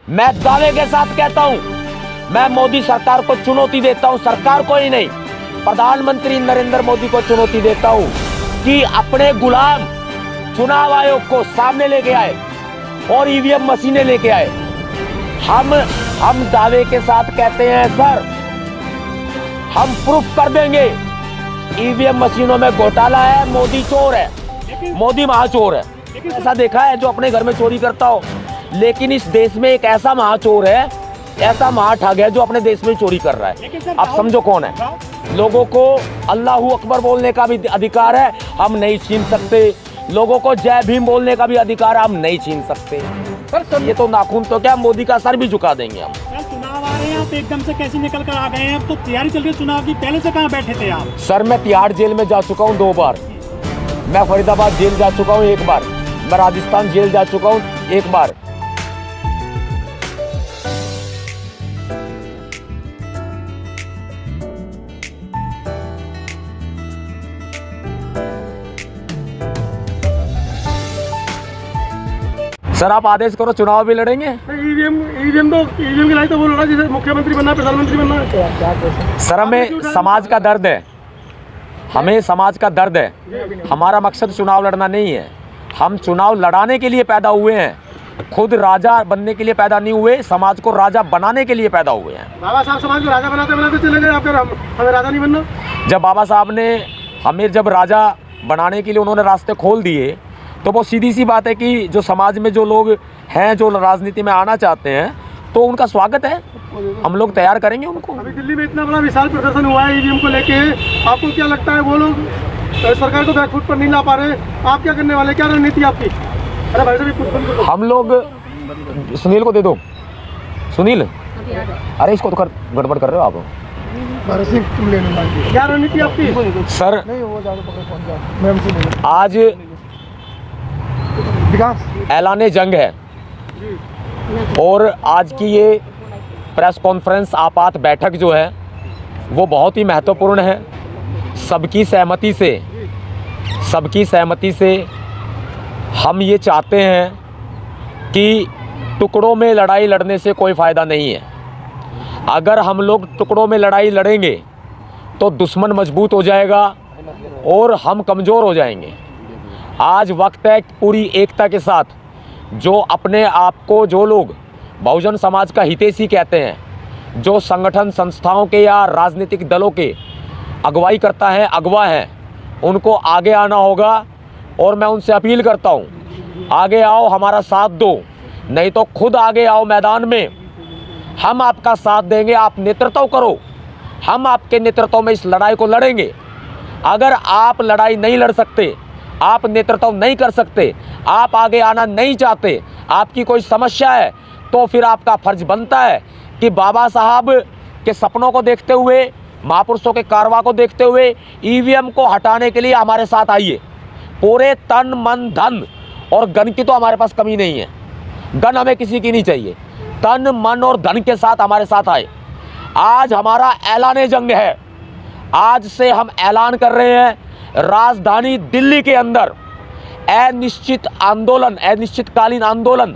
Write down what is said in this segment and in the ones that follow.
मैं दावे के साथ कहता हूं, मैं मोदी सरकार को चुनौती देता हूं, सरकार को ही नहीं, प्रधानमंत्री नरेंद्र मोदी को चुनौती देता हूं कि अपने गुलाम चुनाव आयोग को सामने लेके आए और ईवीएम मशीनें लेके आए। हम दावे के साथ कहते हैं सर, हम प्रूफ कर देंगे ईवीएम मशीनों में घोटाला है, मोदी चोर है, मोदी महाचोर है। ऐसा देखा है जो अपने घर में चोरी करता हो, लेकिन इस देश में एक ऐसा महाचोर है, ऐसा महाठग है जो अपने देश में चोरी कर रहा है। अब समझो कौन है। लोगों को अल्लाहू अकबर बोलने का भी अधिकार है, हम नहीं छीन सकते। लोगों को जय भीम बोलने का भी अधिकार है, हम नहीं छीन सकते। ये तो नाखून तो क्या, मोदी का सर भी झुका देंगे हम। चुनाव आ रहे हैं, आप एकदम से कैसे निकल कर आ गए हैं? अब तो तैयारी चल रही है चुनाव की, पहले से कहाँ बैठे थे आप? सर मैं तिहाड़ जेल में जा चुका हूँ 2 बार, मैं फरीदाबाद जेल जा चुका हूँ 1 बार, मैं राजस्थान जेल जा चुका हूँ 1 बार। सर आप आदेश करो, चुनाव भी लड़ेंगे। ईवीएम की लड़ाई तो वो लड़ा जिसे मुख्यमंत्री बनना, प्रधानमंत्री बनना है। सर हमें समाज का दर्द है, हमें समाज का दर्द है। हमारा मकसद चुनाव लड़ना नहीं है, हम चुनाव लड़ाने के लिए पैदा हुए हैं। खुद राजा बनने के लिए पैदा नहीं हुए, समाज को राजा बनाने के लिए पैदा हुए हैं। बाबा साहब समाज को राजा बनाते बनाते चले गए, आप हमें राजा नहीं बनना। जब बाबा साहब ने हमें जब राजा बनाने के लिए उन्होंने रास्ते खोल दिए, तो वो सीधी सी बात है कि जो समाज में जो लोग हैं, जो राजनीति में आना चाहते हैं, तो उनका स्वागत है, हम लोग तैयार करेंगे उनको। अभी दिल्ली में इतना बड़ा विशाल प्रदर्शन हुआ है ईवीएम को लेके, आपको क्या लगता है वो लोग सरकार को बैकफुट पर नहीं ला पा रहे? आप क्या करने वाले, क्या रणनीति आपकी? अरे भाई साहब हम लोग, सुनील को दे दो, सुनील, अरे इसको तो कर गड़बड़ कर रहे हो आप। क्या रणनीति आपकी? सर आज ऐलाने जंग है और आज की ये प्रेस कॉन्फ्रेंस आपात बैठक जो है वो बहुत ही महत्वपूर्ण है। सबकी सहमति से हम ये चाहते हैं कि टुकड़ों में लड़ाई लड़ने से कोई फ़ायदा नहीं है। अगर हम लोग टुकड़ों में लड़ाई लड़ेंगे तो दुश्मन मजबूत हो जाएगा और हम कमज़ोर हो जाएंगे। आज वक्त है पूरी एकता के साथ, जो अपने आप को, जो लोग बहुजन समाज का हितैषी कहते हैं, जो संगठन संस्थाओं के या राजनीतिक दलों के अगुवाई करता है, अगवा हैं, उनको आगे आना होगा। और मैं उनसे अपील करता हूं, आगे आओ, हमारा साथ दो, नहीं तो खुद आगे आओ मैदान में, हम आपका साथ देंगे। आप नेतृत्व करो, हम आपके नेतृत्व में इस लड़ाई को लड़ेंगे। अगर आप लड़ाई नहीं लड़ सकते, आप नेतृत्व नहीं कर सकते, आप आगे आना नहीं चाहते, आपकी कोई समस्या है, तो फिर आपका फर्ज बनता है कि बाबा साहब के सपनों को देखते हुए, महापुरुषों के कारवा को देखते हुए ईवीएम को हटाने के लिए हमारे साथ आइए। पूरे तन मन धन और गन की तो हमारे पास कमी नहीं है, गन हमें किसी की नहीं चाहिए, तन मन और धन के साथ हमारे साथ आए। आज हमारा ऐलाने जंग है, आज से हम ऐलान कर रहे हैं, राजधानी दिल्ली के अंदर अनिश्चितकालीन आंदोलन,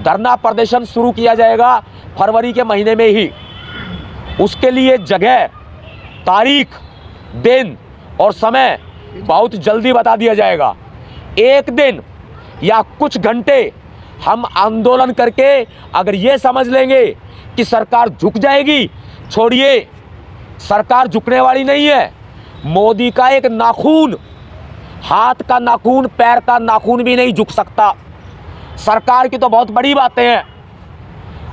धरना प्रदर्शन शुरू किया जाएगा फरवरी के महीने में ही। उसके लिए जगह, तारीख, दिन और समय बहुत जल्दी बता दिया जाएगा। 1 दिन या कुछ घंटे हम आंदोलन करके अगर ये समझ लेंगे कि सरकार झुक जाएगी, छोड़िए, सरकार झुकने वाली नहीं है। मोदी का एक नाखून, हाथ का नाखून, पैर का नाखून भी नहीं झुक सकता। सरकार की तो बहुत बड़ी बातें हैं।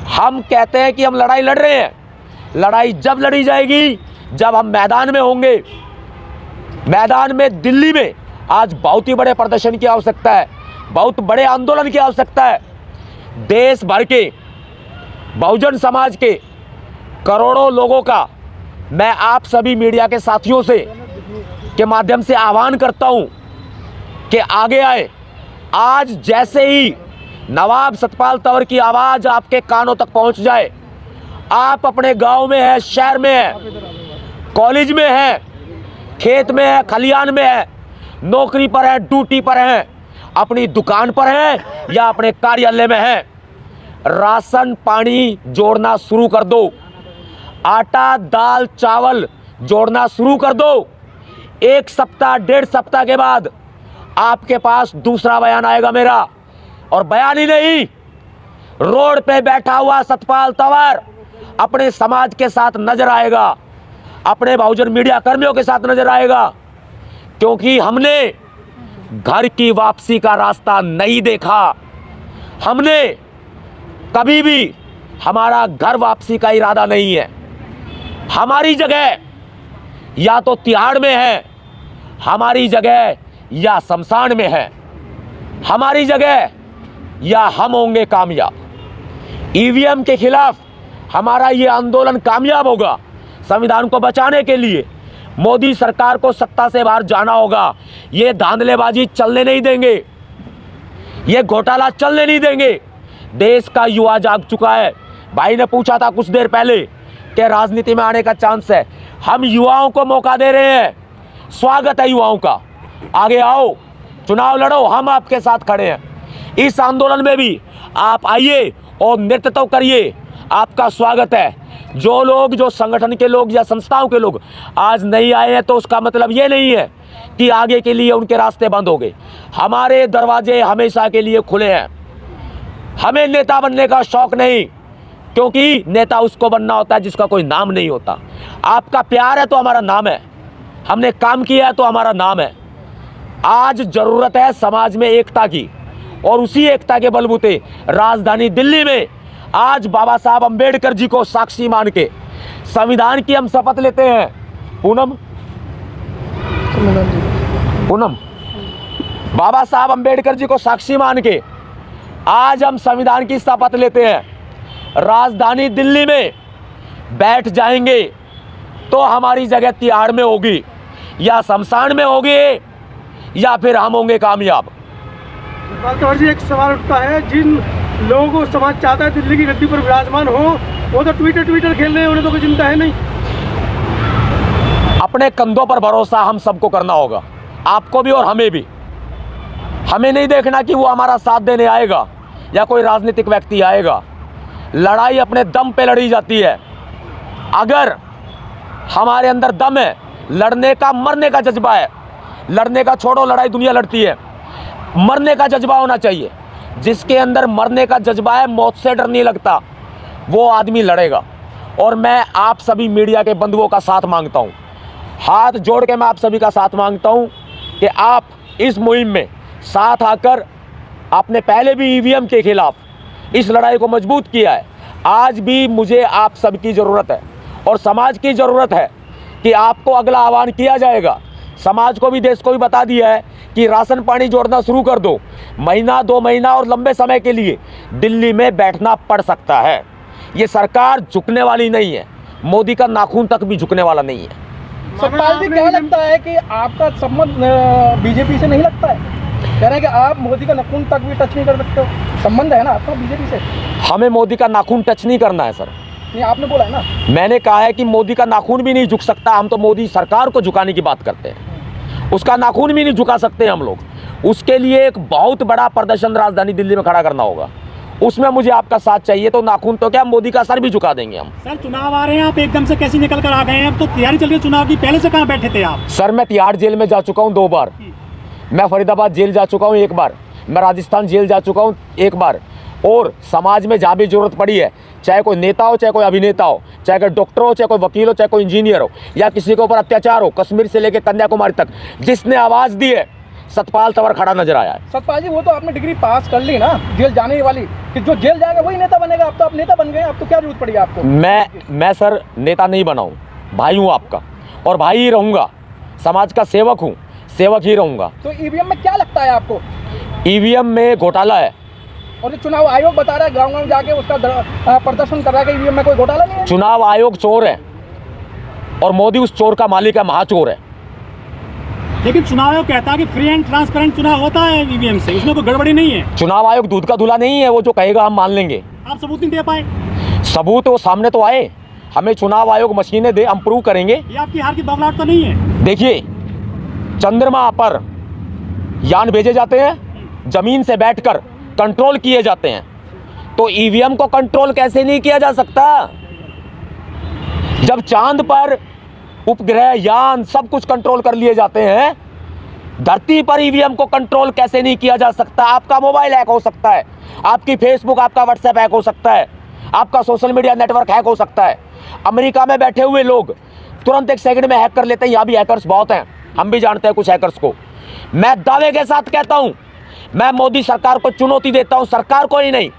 हम कहते हैं कि हम लड़ाई लड़ रहे हैं, लड़ाई जब लड़ी जाएगी जब हम मैदान में होंगे। मैदान में दिल्ली में आज बहुत ही बड़े प्रदर्शन की आवश्यकता है, बहुत बड़े आंदोलन की आवश्यकता है। देश भर के बहुजन समाज के करोड़ों लोगों का मैं आप सभी मीडिया के साथियों से के माध्यम से आह्वान करता हूं कि आगे आए। आज जैसे ही नवाब सतपाल तंवर की आवाज़ आपके कानों तक पहुंच जाए, आप अपने गांव में हैं, शहर में हैं, कॉलेज में हैं, खेत में हैं, खलियान में हैं, नौकरी पर हैं, ड्यूटी पर हैं, अपनी दुकान पर हैं या अपने कार्यालय में हैं, राशन पानी जोड़ना शुरू कर दो, आटा दाल चावल जोड़ना शुरू कर दो। 1 सप्ताह 1.5 सप्ताह के बाद आपके पास दूसरा बयान आएगा मेरा, और बयान ही नहीं, रोड पे बैठा हुआ सतपाल तंवर अपने समाज के साथ नजर आएगा, अपने बहुजन मीडिया कर्मियों के साथ नजर आएगा, क्योंकि हमने घर की वापसी का रास्ता नहीं देखा। हमने कभी भी, हमारा घर वापसी का इरादा नहीं है। हमारी जगह या तो तिहाड़ में है, हमारी जगह या शमशान में है, हमारी जगह या हम होंगे कामयाब। ईवीएम के खिलाफ हमारा ये आंदोलन कामयाब होगा। संविधान को बचाने के लिए मोदी सरकार को सत्ता से बाहर जाना होगा। ये धांधलेबाजी चलने नहीं देंगे, ये घोटाला चलने नहीं देंगे। देश का युवा जाग चुका है। भाई ने पूछा था कुछ देर पहले कि राजनीति में आने का चांस है। हम युवाओं को मौका दे रहे हैं, स्वागत है युवाओं का, आगे आओ, चुनाव लड़ो, हम आपके साथ खड़े हैं। इस आंदोलन में भी आप आइए और नेतृत्व करिए, आपका स्वागत है। जो लोग, जो संगठन के लोग या संस्थाओं के लोग आज नहीं आए हैं, तो उसका मतलब ये नहीं है कि आगे के लिए उनके रास्ते बंद हो गए। हमारे दरवाजे हमेशा के लिए खुले हैं। हमें नेता बनने का शौक नहीं, क्योंकि नेता उसको बनना होता है जिसका कोई नाम नहीं होता। आपका प्यार है तो हमारा नाम है, हमने काम किया है तो हमारा नाम है। आज जरूरत है समाज में एकता की, और उसी एकता के बलबूते राजधानी दिल्ली में आज बाबा साहब अंबेडकर जी को साक्षी मान के संविधान की हम शपथ लेते हैं। पूनम, बाबा साहब अंबेडकर जी को साक्षी मान के आज हम संविधान की शपथ लेते हैं। राजधानी दिल्ली में बैठ जाएंगे तो हमारी जगह तिहाड़ में होगी, या शमशान में होगी, या फिर हम होंगे कामयाब। तंवर जी, एक सवाल उठता है, जिन लोगों को समाज चाहता है दिल्ली की गद्दी पर विराजमान हो, वो तो ट्विटर खेल रहे हैं, उन्हें तो कोई चिंता है नहीं। अपने कंधों पर भरोसा हम सबको करना होगा, आपको भी और हमें भी। हमें नहीं देखना कि वो हमारा साथ देने आएगा या कोई राजनीतिक व्यक्ति आएगा। लड़ाई अपने दम पे लड़ी जाती है। अगर हमारे अंदर दम है, लड़ने का, मरने का जज्बा है, लड़ने का छोड़ो, लड़ाई दुनिया लड़ती है, मरने का जज्बा होना चाहिए। जिसके अंदर मरने का जज्बा है, मौत से डर नहीं लगता, वो आदमी लड़ेगा। और मैं आप सभी मीडिया के बंधुओं का साथ मांगता हूँ, हाथ जोड़ के मैं आप सभी का साथ मांगता हूँ कि आप इस मुहिम में साथ आकर, आपने पहले भी ईवीएम के खिलाफ इस लड़ाई को मजबूत किया है, आज भी मुझे आप सबकी ज़रूरत है और समाज की ज़रूरत है कि आपको अगला आह्वान किया जाएगा। समाज को भी, देश को भी बता दिया है कि राशन पानी जोड़ना शुरू कर दो। महीना 2 महीना और लंबे समय के लिए दिल्ली में बैठना पड़ सकता है। ये सरकार झुकने वाली नहीं है, मोदी का नाखून तक भी झुकने वाला नहीं है। सतपाल जी, क्या लगता है कि आपका संबंध बीजेपी से नहीं लगता है? कह रहे हैं कि आप मोदी का नाखून तक भी टच नहीं कर सकते हो, संबंध है ना आपका बीजेपी से? हमें मोदी का नाखून टच नहीं करना है सर। नहीं, आपने बोला है ना। मैंने कहा है कि मोदी का नाखून भी नहीं झुक सकता। हम तो मोदी सरकार को झुकाने की बात करते हैं, उसका नाखून भी नहीं झुका सकते हम लोग। उसके लिए एक बहुत बड़ा प्रदर्शन राजधानी दिल्ली में खड़ा करना होगा, उसमें मुझे आपका साथ चाहिए। तो नाखून तो क्या, मोदी का सर भी झुका देंगे हम। सर, चुनाव आ रहे हैं, आप एकदम से कैसे निकल कर आ गए हैं? अब तो तैयारी चल रही है चुनाव की, पहले से कहाँ बैठे थे आप? सर, मैं तिहाड़ जेल में जा चुका हूँ 2 बार, मैं फरीदाबाद जेल जा चुका हूँ 1 बार, मैं राजस्थान जेल जा चुका हूँ 1 बार। और समाज में जहाँ भी जरूरत पड़ी है, चाहे कोई नेता हो, चाहे कोई अभिनेता हो, चाहे कोई डॉक्टर हो, चाहे कोई वकील हो, चाहे कोई इंजीनियर हो, या किसी के ऊपर अत्याचार हो, कश्मीर से लेकर कन्याकुमारी तक जिसने आवाज़ दी है, सतपाल तंवर खड़ा नजर आया है। सतपाल जी, वो तो आपने डिग्री पास कर ली ना जेल जाने वाली, कि जो जेल जाएगा वही नेता बनेगा। अब तो आप नेता बन गए, अब तो क्या जरूरत पड़ी आपको? मैं सर नेता नहीं बना हूँ, भाई हूँ आपका, और भाई ही रहूँगा। समाज का सेवक हूँ, सेवक ही रहूँगा। तो ईवीएम में क्या लगता है आपको? ईवीएम में घोटाला है, और जो चुनाव आयोग बता रहा है गाँव जाके उसका प्रदर्शन कर रहा है कि ईवीएम में कोई घोटाला नहीं है। चुनाव आयोग चोर है और मोदी उस चोर का मालिक है, महाचोर है। लेकिन चुनाव आयोग कहता है कि फ्री एंड ट्रांसपेरेंट चुनाव होता है ईवीएम से, उसमें कोई गड़बड़ी नहीं है। चुनाव आयोग दूध का दूल्हा नहीं है, वो जो कहेगा हम मान लेंगे। आप सबूत नहीं दे पाए? सबूत वो सामने तो आए, हमें चुनाव आयोग मशीनें दे, हम प्रूव करेंगे। ये आपकी हार की बबलाहट तो नहीं है? देखिए, चंद्रमा पर यान भेजे जाते हैं, जमीन से बैठकर कंट्रोल किए जाते हैं। तो ईवीएम को कंट्रोल कैसे नहीं किया जा सकता? जब चांद पर उपग्रह यान सब कुछ कंट्रोल कर लिए जाते हैं, धरती पर ईवीएम को कंट्रोल कैसे नहीं किया जा सकता? आपका मोबाइल हैक हो सकता है, आपकी फेसबुक, आपका व्हाट्सएप हैक हो सकता है, आपका सोशल मीडिया नेटवर्क हैक हो सकता है। अमेरिका में बैठे हुए लोग तुरंत एक सेकंड में हैक कर लेते हैं। यहाँ भी हैकर्स बहुत हैं, हम भी जानते हैं कुछ हैकर्स को। मैं दावे के साथ कहता हूं, मैं मोदी सरकार को चुनौती देता हूं, सरकार को ही नहीं,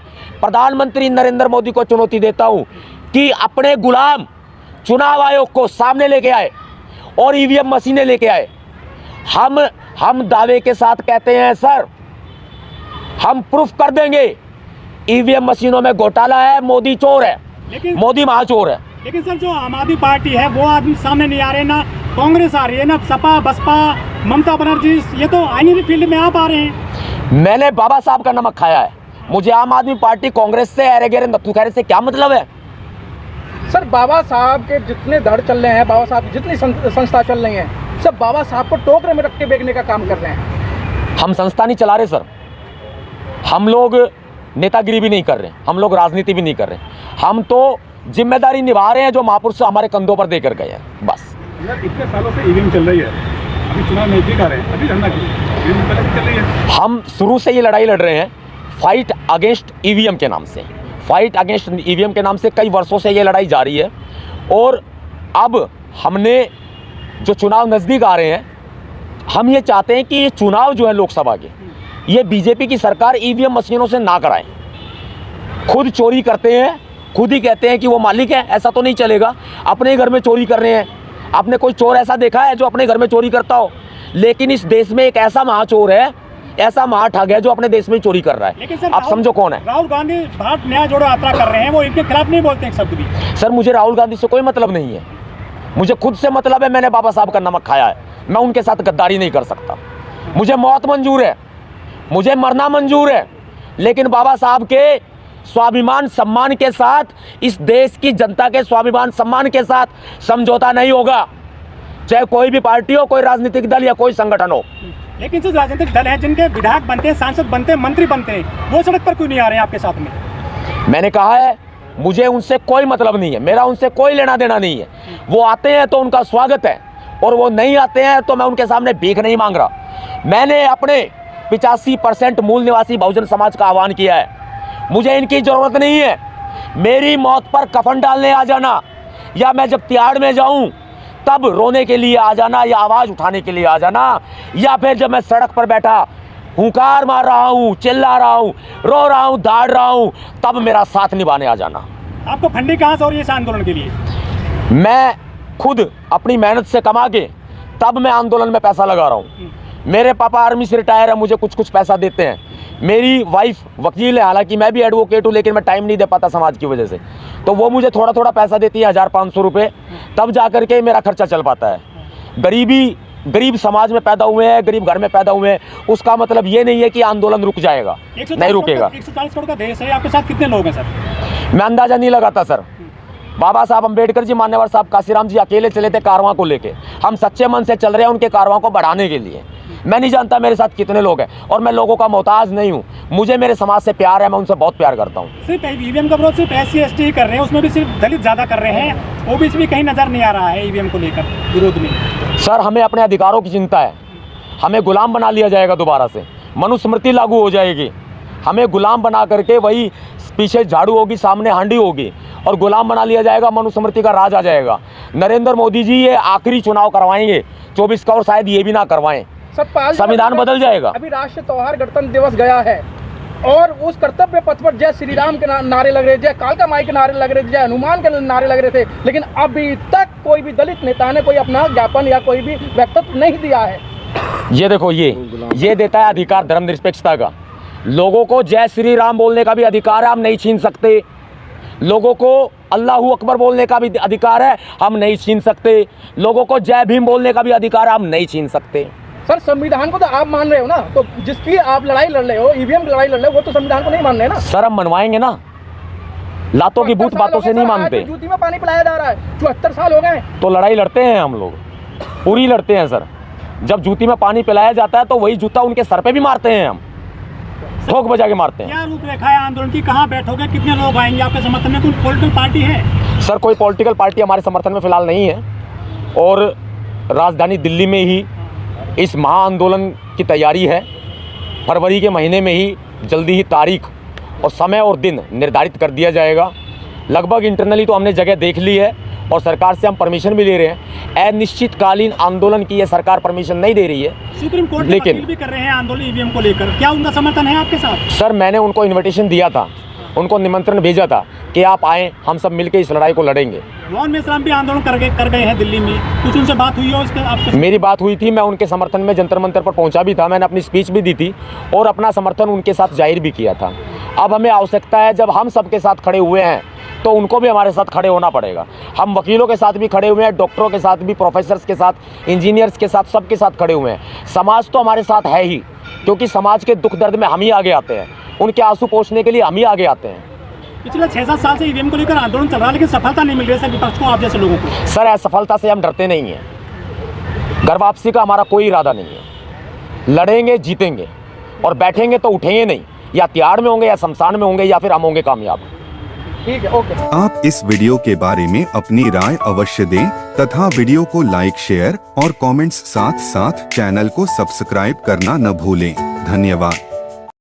प्रधानमंत्री नरेंद्र मोदी को चुनौती देता हूं कि अपने गुलाम चुनाव आयोग को सामने लेके आए और ईवीएम मशीनें लेके आए। हम दावे के साथ कहते हैं सर, हम प्रूफ कर देंगे ईवीएम मशीनों में घोटाला है, मोदी चोर है, मोदी महाचोर है। लेकिन सर जो आम आदमी पार्टी है वो आदमी सामने नहीं आ रहे, ना कांग्रेस आ रही है, ना सपा बसपा ममता बनर्जी, ये तो आईनी फील्ड में आप आ रहे हैं। मैंने बाबा साहब का नमक खाया है, मुझे आम आदमी पार्टी कांग्रेस से अरे गहरे नत्थू खैरे से क्या मतलब है? सर बाबा साहब के जितने धड़ चल रहे हैं, बाबा साहब की जितनी संस्था चल रही हैं, सब बाबा साहब को टोकरे में रख के बेचने का काम कर रहे हैं। हम संस्था नहीं चला रहे सर, हम लोग नेतागिरी भी नहीं कर रहे, हम लोग राजनीति भी नहीं कर रहे, हम तो जिम्मेदारी निभा रहे हैं जो महापुरुष हमारे कंधों पर देकर गए हैं, बस। इतने सालों से ईवीएम चल रही है, अभी चुनाव नजदीक आ रहे हैं, अभी लड़ना चल रही है। हम शुरू से ये लड़ाई लड़ रहे हैं फाइट अगेंस्ट ईवीएम के नाम से, फाइट अगेंस्ट ईवीएम के नाम से कई वर्षों से ये लड़ाई जारी है। और अब हमने जो चुनाव नज़दीक आ रहे हैं, हम ये चाहते हैं कि ये चुनाव जो है लोकसभा के, ये बीजेपी की सरकार ईवीएम मशीनों से ना कराए। खुद चोरी करते हैं, खुद ही कहते हैं कि वो मालिक है, ऐसा तो नहीं चलेगा। अपने घर में चोरी कर रहे हैं, आपने कोई चोर ऐसा देखा है जो अपने घर में चोरी करता हो? लेकिन इस देश में एक ऐसा महाचोर है, ऐसा महाठग है जो अपने देश में चोरी कर रहा है। आप समझो कौन है? राहुल गांधी भारत न्याय जोड़ो यात्रा कर रहे हैं, वो इनके खिलाफ नहीं बोलते एक शब्द भी। सर मुझे राहुल गांधी से कोई मतलब नहीं है, मुझे खुद से मतलब है। मैंने बाबा साहब का नमक खाया है, मैं उनके साथ गद्दारी नहीं कर सकता। मुझे मौत मंजूर है, मुझे मरना मंजूर है, लेकिन बाबा साहब के स्वाभिमान सम्मान के साथ, इस देश की जनता के स्वाभिमान सम्मान के साथ समझौता नहीं होगा, चाहे कोई भी पार्टी हो, कोई राजनीतिक दल या कोई संगठन हो। लेकिन जो राजनीतिक दल है जिनके विधायक बनते हैं, सांसद बनते हैं, मंत्री बनते हैं, वो सड़क पर क्यों नहीं आ रहे हैं आपके साथ में? मैंने कहा है मुझे उनसे कोई मतलब नहीं है, मेरा उनसे कोई लेना देना नहीं है। वो आते हैं तो उनका स्वागत है, और वो नहीं आते हैं तो मैं उनके सामने भीख नहीं मांग रहा। मैंने अपने 85% मूल निवासी बहुजन समाज का आह्वान किया है, मुझे इनकी ज़रूरत नहीं है। मेरी मौत पर कफन डालने आ जाना, या मैं जब तिहाड़ में जाऊं तब रोने के लिए आ जाना, या आवाज़ उठाने के लिए आ जाना, या फिर जब मैं सड़क पर बैठा हुंकार मार रहा हूं, चिल्ला रहा हूं, रो रहा हूं, दाड़ रहा हूं, तब मेरा साथ निभाने आ जाना। आपको फंडी कहाँ से हो रही है इस आंदोलन के लिए? मैं खुद अपनी मेहनत से कमा के तब मैं आंदोलन में पैसा लगा रहा हूँ। मेरे पापा आर्मी से रिटायर है, मुझे कुछ पैसा देते हैं। मेरी वाइफ वकील है, हालांकि मैं भी एडवोकेट हूँ, लेकिन मैं टाइम नहीं दे पाता समाज की वजह से, तो वो मुझे थोड़ा पैसा देती है, 1000-500 रुपये, तब जा कर के मेरा खर्चा चल पाता है। गरीब समाज में पैदा हुए हैं, गरीब घर में पैदा हुए हैं, उसका मतलब ये नहीं है कि आंदोलन रुक जाएगा, नहीं रुकेगा। 140 करोड़ का देश है, आपके साथ कितने लोग हैं सर? मैं अंदाज़ा नहीं लगाता सर। बाबा साहब अम्बेडकर जी, मान्यवर साहब काशीराम जी अकेले चले थे कारवां को लेके, हम सच्चे मन से चल रहे हैं उनके कारवां को बढ़ाने के लिए। मैं नहीं जानता मेरे साथ कितने लोग हैं, और मैं लोगों का मोहताज नहीं हूँ, मुझे मेरे समाज से प्यार है, मैं उनसे बहुत प्यार करता हूँ। सिर्फ ईवीएम का विरोध सिर्फ SC/ST कर रहे हैं, उसमें भी सिर्फ दलित ज़्यादा कर रहे हैं, OBC भी कहीं नज़र नहीं आ रहा है ईवीएम को लेकर विरोध में। सर हमें अपने अधिकारों की चिंता है, हमें गुलाम बना लिया जाएगा दोबारा से, मनुस्मृति लागू हो जाएगी, हमें गुलाम बना करके वही पीछे झाड़ू होगी, सामने हांडी होगी, और गुलाम बना लिया जाएगा, मनुस्मृति का राज आ जाएगा। नरेंद्र मोदी जी ये आखिरी चुनाव करवाएंगे 24 का, और शायद ये भी ना करवाएं, संविधान बदल जाएगा। अभी राष्ट्रीय त्योहार गणतंत्र दिवस गया है, और उस कर्तव्य पथ पर जय श्री राम के नारे लग रहे, जय कालका माई के नारे लग रहे, जय हनुमान के नारे लग रहे थे, लेकिन अभी तक कोई भी दलित नेता ने कोई अपना ज्ञापन या कोई भी वक्तव्य नहीं दिया है। ये देखो, ये देता है अधिकार धर्मनिरपेक्षता का। लोगों को जय श्री राम बोलने का भी अधिकार है, हम नहीं छीन सकते। लोगों को अल्लाहू अकबर बोलने का भी अधिकार है, हम नहीं छीन सकते। लोगों को जय भीम बोलने का भी अधिकार है, हम नहीं छीन सकते। सर संविधान को तो आप मान रहे हो ना, तो जिसकी आप लड़ाई लड़ रहे हो, ईवीएम की लड़ाई लड़ रहे हो, वो तो संविधान को नहीं मान रहे ना। सर हम मनवाएंगे ना, लातों की बूथ बातों से नहीं मानते। जूती में पानी पिलाया जा रहा है, 74 साल हो गए, तो लड़ाई लड़ते हैं हम लोग, पूरी लड़ते हैं सर। जब जूती में पानी पिलाया जाता है तो वही जूता उनके सर पे भी मारते हैं हम। ठोक बजा के मारते हैं। क्या रूपरेखा है आंदोलन की, कहाँ बैठोगे, कितने लोग आएंगे आपके समर्थन में, कोई पॉलिटिकल पार्टी है? सर कोई पॉलिटिकल पार्टी हमारे समर्थन में फ़िलहाल नहीं है और राजधानी दिल्ली में ही इस महाआंदोलन की तैयारी है। फरवरी के महीने में ही जल्दी ही तारीख और समय और दिन निर्धारित कर दिया जाएगा। लगभग इंटरनली तो हमने जगह देख ली है और सरकार से हम परमिशन भी ले रहे हैं। अनिश्चितकालीन आंदोलन की ये सरकार परमिशन नहीं दे रही है। सुप्रीम कोर्ट में अपील भी कर रहे हैं आंदोलन ईवीएम को लेकर, क्या उनका समर्थन है आपके साथ? सर मैंने उनको इन्विटेशन दिया था, उनको निमंत्रण भेजा था कि आप आएँ, हम सब मिलकर इस लड़ाई को लड़ेंगे। नॉन इस्लाम भी आंदोलन कर गए हैं दिल्ली में, कुछ उनसे बात हुई हो इसके आपके? मेरी बात हुई थी, मैं उनके समर्थन में जंतर मंतर पर पहुंचा भी था, मैंने अपनी स्पीच भी दी थी और अपना समर्थन उनके साथ जाहिर भी किया था। अब हमें आवश्यकता है, जब हम सबके साथ खड़े हुए हैं तो उनको भी हमारे साथ खड़े होना पड़ेगा। हम वकीलों के साथ भी खड़े हुए हैं, डॉक्टरों के साथ भी, प्रोफेसर्स के साथ, इंजीनियर्स के साथ, सबके साथ खड़े हुए हैं। समाज तो हमारे साथ है ही, क्योंकि समाज के दुख दर्द में हम ही आगे आते हैं, उनके आंसू पोंछने के लिए हम ही आगे आते हैं। पिछले 6-7 साल से ईवीएम को लेकर आंदोलन चल रहा है, लेकिन सफलता नहीं मिल रही है विपक्ष को, आप जैसे लोगों को। सर असफलता से हम डरते नहीं हैं, घर वापसी का हमारा कोई इरादा नहीं है। लड़ेंगे, जीतेंगे और बैठेंगे तो उठेंगे नहीं, या तिहाड़ में होंगे या शमशान में होंगे या फिर हम होंगे कामयाब। ठीक है, ओके। आप इस वीडियो के बारे में अपनी राय अवश्य दें तथा वीडियो को लाइक, शेयर और कमेंट्स साथ साथ चैनल को सब्सक्राइब करना न भूलें। धन्यवाद।